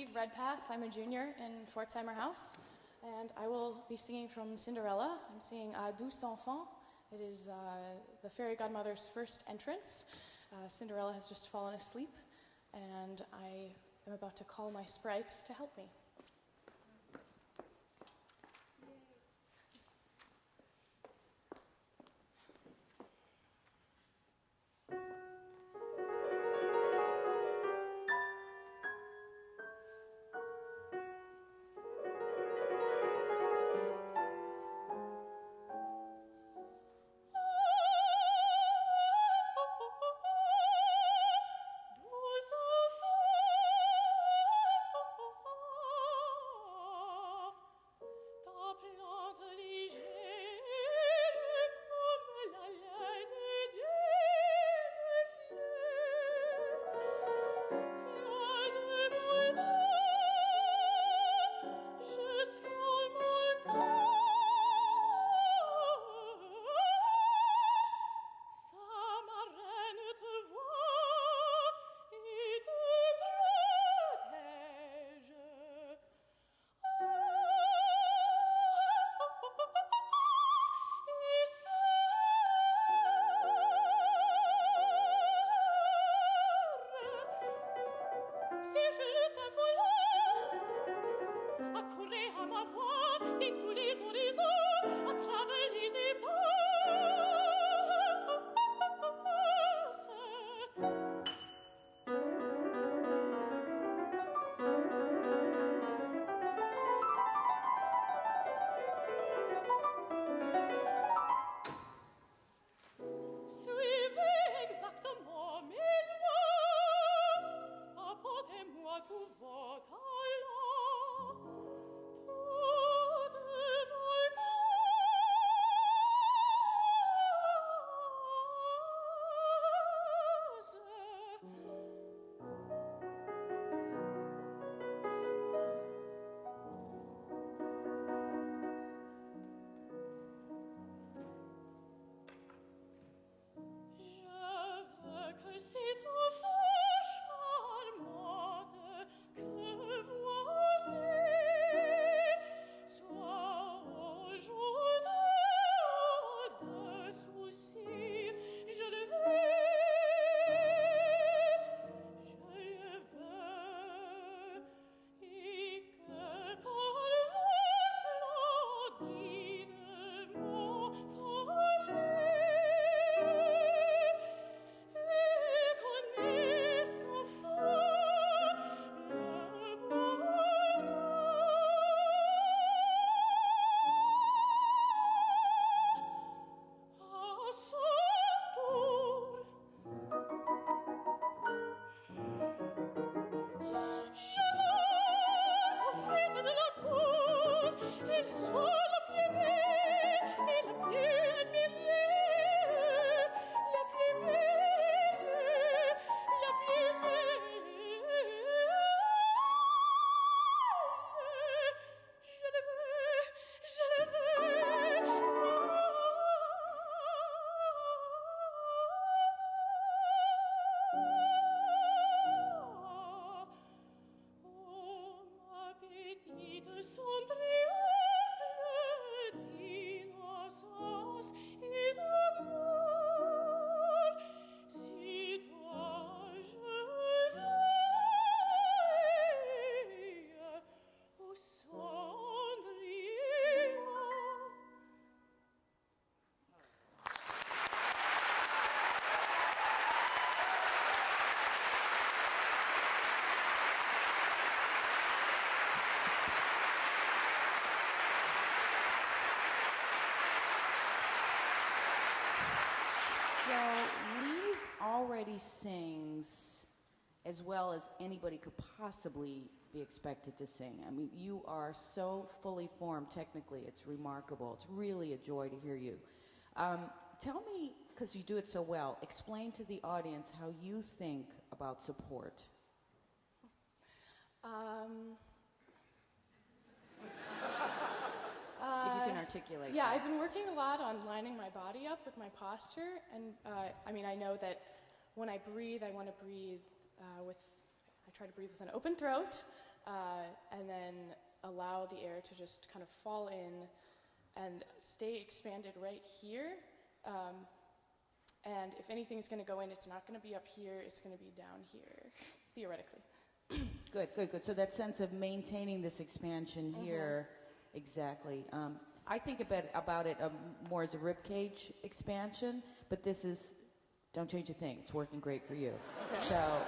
Liv Redpath. I'm a junior in Pforzheimer House, and I will be singing from Cinderella. I'm singing Douce, enfant. It is the fairy godmother's first entrance. Cinderella has just fallen asleep, and I am about to call my sprites to help me. Already sings as well as anybody could possibly be expected to sing. I mean, you are so fully formed technically. It's remarkable. It's really a joy to hear you. Tell me, because you do it so well, explain to the audience how you think about support. If you can articulate Yeah, that. I've been working a lot on lining my body up with my posture, and I know that when I breathe, I want to breathe I try to breathe with an open throat, and then allow the air to just kind of fall in and stay expanded right here. And if anything's going to go in, it's not going to be up here, it's going to be down here, theoretically. Good. So that sense of maintaining this expansion here, exactly. I think about it more as a ribcage expansion, but this is, don't change a thing. It's working great for you. Okay. So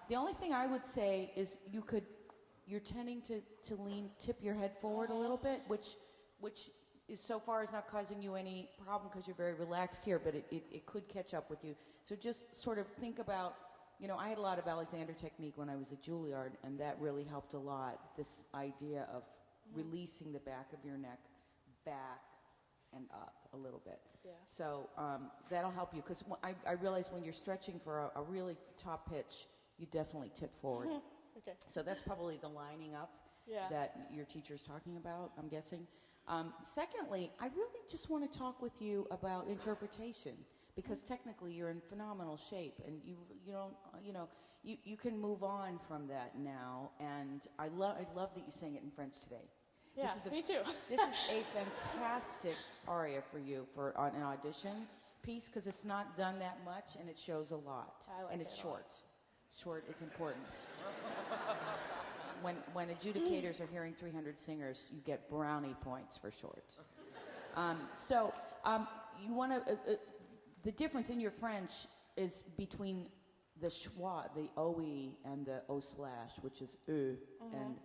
the only thing I would say is you're tending to tip your head forward a little bit, which is so far is not causing you any problem because you're very relaxed here, but it could catch up with you. So just sort of think about, I had a lot of Alexander technique when I was at Juilliard, and that really helped a lot, this idea of releasing the back of your neck back and up a little bit. Yeah. So that'll help you, because I realize when you're stretching for a really top pitch, you definitely tip forward. Okay. So that's probably the lining up that your teacher's talking about, I'm guessing. Secondly, I really just want to talk with you about interpretation, because technically you're in phenomenal shape, and you can move on from that now. And I love that you sang it in French today. Yeah, me too. This is a fantastic aria for you for an audition piece, because it's not done that much and it shows a lot. I like and it's it a short. lot. Short is important. When adjudicators are hearing 300 singers, you get brownie points for short. You want to. The difference in your French is between the schwa, the OE, and the O slash, which is and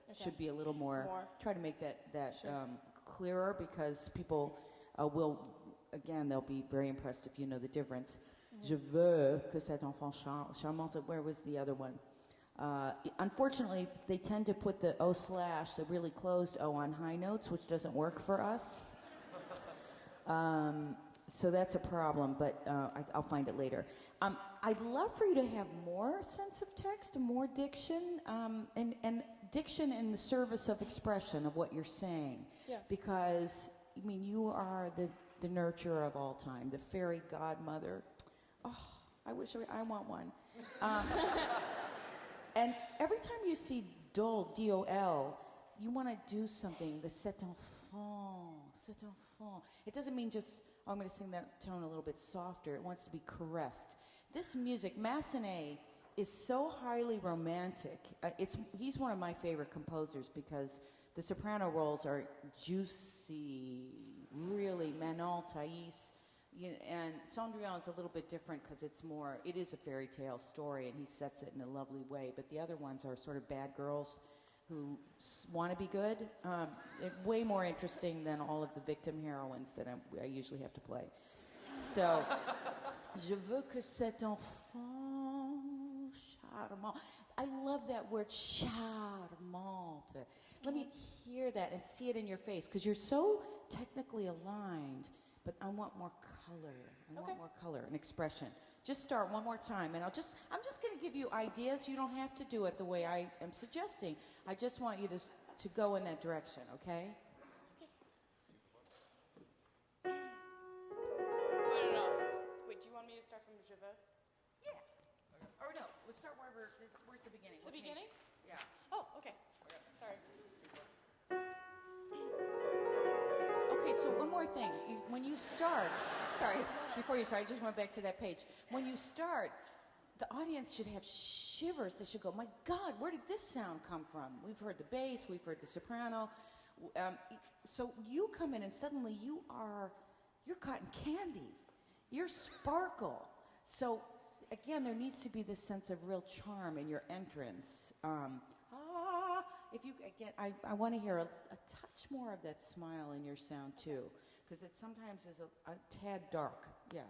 Okay. should be a little more. Try to make that Sure. clearer, because people will, again, they'll be very impressed if you know the difference. Je veux que cet enfant charmante. Where was the other one? Unfortunately, they tend to put the O slash, the really closed O, on high notes, which doesn't work for us. So that's a problem, but I'll find it later. I'd love for you to have more sense of text, more diction, and diction in the service of expression of what you're saying. Yeah. Because, you are the nurturer of all time, the fairy godmother. Oh, I wish I want one. And every time you see dol, D-O-L, you want to do something, the cet enfant. It doesn't mean just, I'm going to sing that tone a little bit softer. It wants to be caressed. This music, Massenet, is so highly romantic. He's one of my favorite composers, because the soprano roles are juicy, really, Manon, Thais. And Cendrillon is a little bit different, because it is a fairy tale story, and he sets it in a lovely way. But the other ones are sort of bad girls who want to be good. Way more interesting than all of the victim heroines that I usually have to play. So, je veux que cet enfant charmant. I love that word, charmante. Let me hear that and see it in your face, because you're so technically aligned. But I want more color. I want more color and expression. Just start one more time, and I'm just going to give you ideas. You don't have to do it the way I am suggesting. I just want you to go in that direction, okay? No. Wait, do you want me to start from Je veux? Yeah. Or no, we'll start where's the beginning? The beginning? Yeah. Oh, okay. Sorry. Okay, so one more thing. When you start, before you start, I just went back to that page. When you start, the audience should have shivers. They should go, my God, where did this sound come from? We've heard the bass, we've heard the soprano. So you come in and suddenly you're cotton candy. You're sparkle. So again, there needs to be this sense of real charm in your entrance. I want to hear a touch more of that smile in your sound too, because it sometimes is a tad dark. Yeah.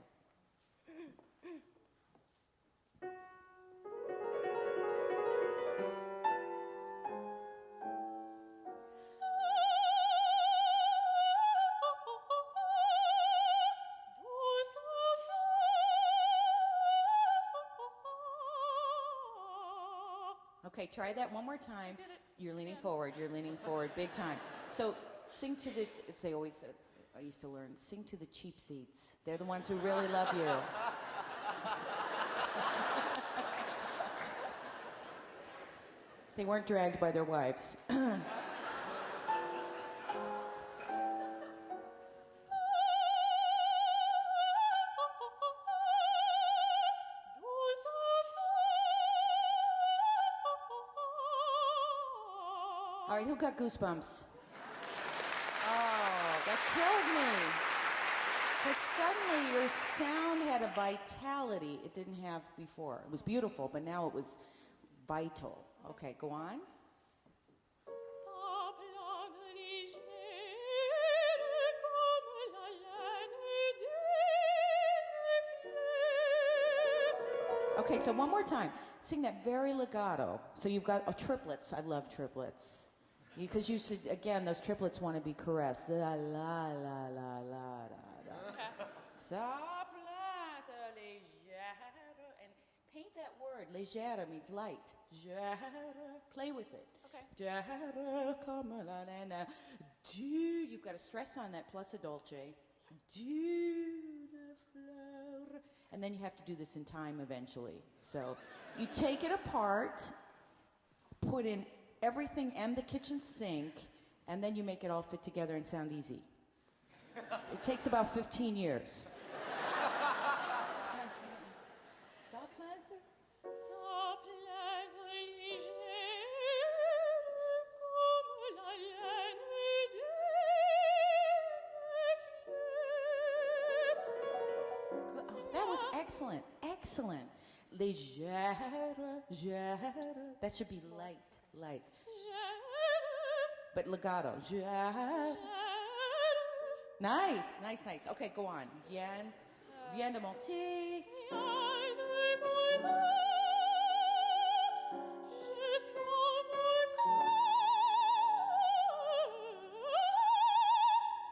Okay, try that one more time. You're leaning forward. You're leaning forward big time. So sing to the, they always said, I used to learn, sing to the cheap seats. They're the ones who really love you. They weren't dragged by their wives. All right, who got goosebumps? Oh, that killed me. Because suddenly your sound had a vitality it didn't have before. It was beautiful, but now it was vital. Okay, go on. Okay, so one more time. Sing that very legato. So you've got triplets. I love triplets. Because you should, again, those triplets want to be caressed. La, la, la, la, la, Soprano, légère. And paint that word. Légère means light. Légère. Play with it. Okay. Légère comme la nana. Du. You've got to stress on that plus a dolce. Du de fleur. And then you have to do this in time eventually. So you take it apart, put in everything and the kitchen sink, and then you make it all fit together and sound easy. It takes about 15 years. That was excellent, excellent. Légère, légère. That should be light, light. But legato. Nice, nice, nice. Okay, go on. Vient de monter.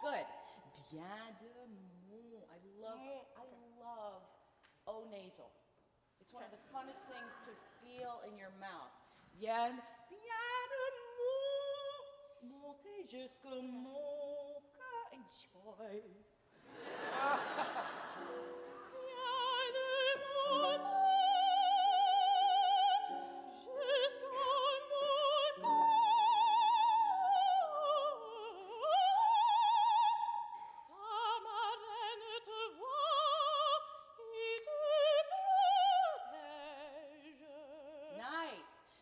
Good. Vient de mon. I love O nasal. It's one of the funnest things to feel in your mouth. Vient de mon. Monter jusqu'au mon cœur. Enjoy.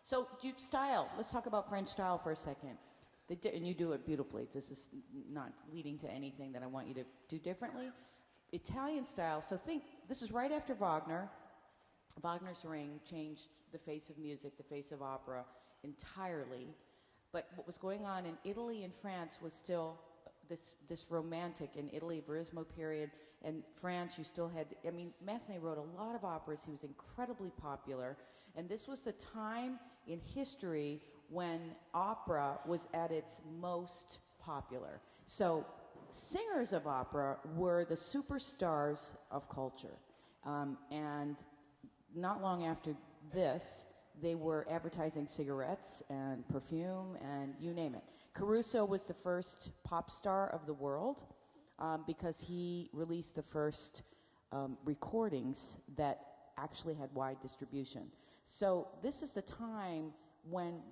So, style. Let's talk about French style for a second. And you do it beautifully. This is not leading to anything that I want you to do differently. Italian style. So this is right after Wagner. Wagner's Ring changed the face of music, the face of opera entirely. But what was going on in Italy and France was still this romantic. In Italy, Verismo period. And France, you still had, Massenet wrote a lot of operas. He was incredibly popular. And this was the time in history when opera was at its most popular. So singers of opera were the superstars of culture. And not long after this, they were advertising cigarettes and perfume and you name it. Caruso was the first pop star of the world because he released the first recordings that actually had wide distribution. So this is the time when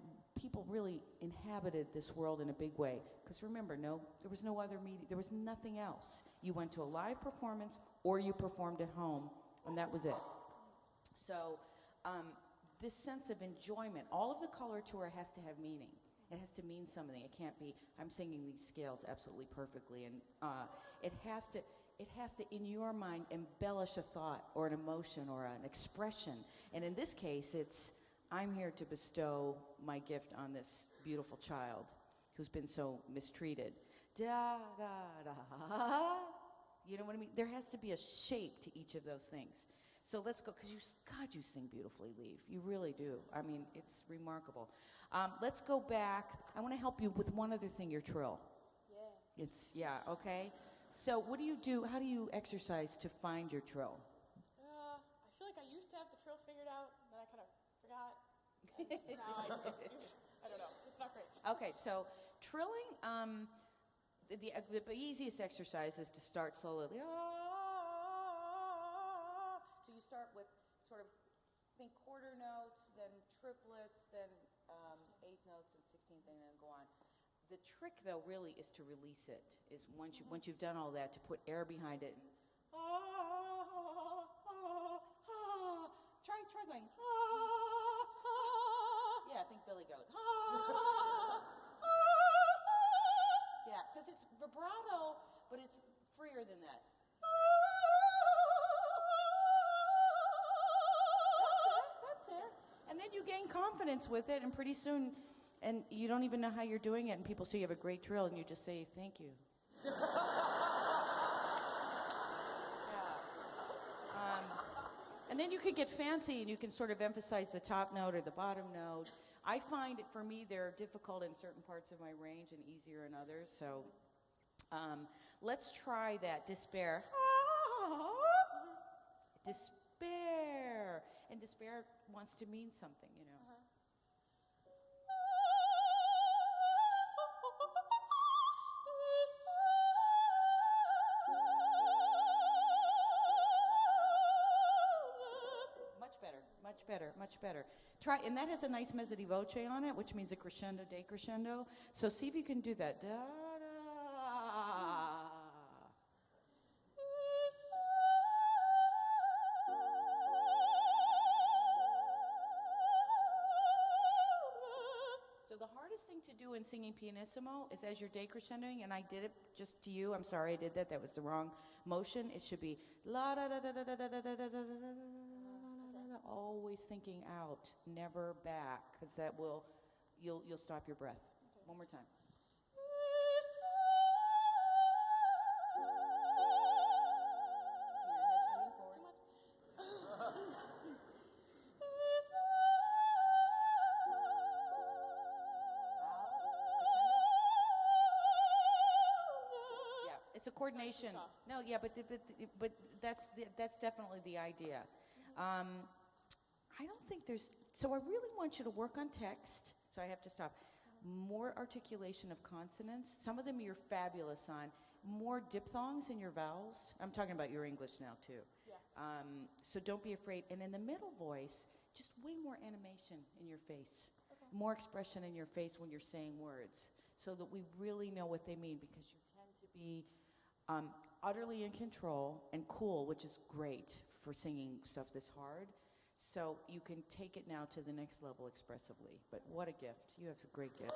people really inhabited this world in a big way. Because remember, there was no other media, there was nothing else. You went to a live performance or you performed at home, and that was it. So this sense of enjoyment, all of the color tour has to have meaning. It has to mean something. It can't be, I'm singing these scales absolutely perfectly, and it has to, in your mind, embellish a thought or an emotion or an expression. And in this case, it's, I'm here to bestow my gift on this beautiful child who's been so mistreated. Da, da, da. You know what I mean? There has to be a shape to each of those things. So let's go, because you sing beautifully, Liv. You really do. It's remarkable. Let's go back. I want to help you with one other thing, your trill. Yeah. Okay. So what do you do? How do you exercise to find your trill? I feel like I used to have the trill figured out, and then I kind of forgot. And now I just do, I don't know. It's not great. Okay, so trilling, the easiest exercise is to start slowly. So you start with sort of, think quarter notes, then triplets, then The trick, though, really is to release it. Is once you've done all that, to put air behind it. Try going. Yeah, think Billy Goat. Yeah, because it's vibrato, but it's freer than that. That's it. And then you gain confidence with it, and pretty soon, and you don't even know how you're doing it, and people say you have a great trill, and you just say, thank you. Yeah. And then you can get fancy, and you can sort of emphasize the top note or the bottom note. I find it, for me, they're difficult in certain parts of my range and easier in others, so let's try that. Despair. Despair. And despair wants to mean something, you know. Much better. Try, and that has a nice mezzo di voce on it, which means a crescendo, decrescendo. So see if you can do that. Da, da. So the hardest thing to do in singing pianissimo is as you're decrescendoing, and I did it just to you. I'm sorry I did that. That was the wrong motion. It should be la da da da da da da da da da da da. Always thinking out, never back, because that will, you'll stop your breath. Okay. One more time. Yeah, it's a coordination. No, yeah, but that's definitely the idea. I don't think there's, so I really want you to work on text, so I have to stop. More articulation of consonants. Some of them you're fabulous on. More diphthongs in your vowels. I'm talking about your English now, too. Yeah. So don't be afraid. And in the middle voice, just way more animation in your face. Okay. More expression in your face when you're saying words, so that we really know what they mean, because you tend to be utterly in control and cool, which is great for singing stuff this hard. So you can take it now to the next level expressively. But what a gift. You have a great gift.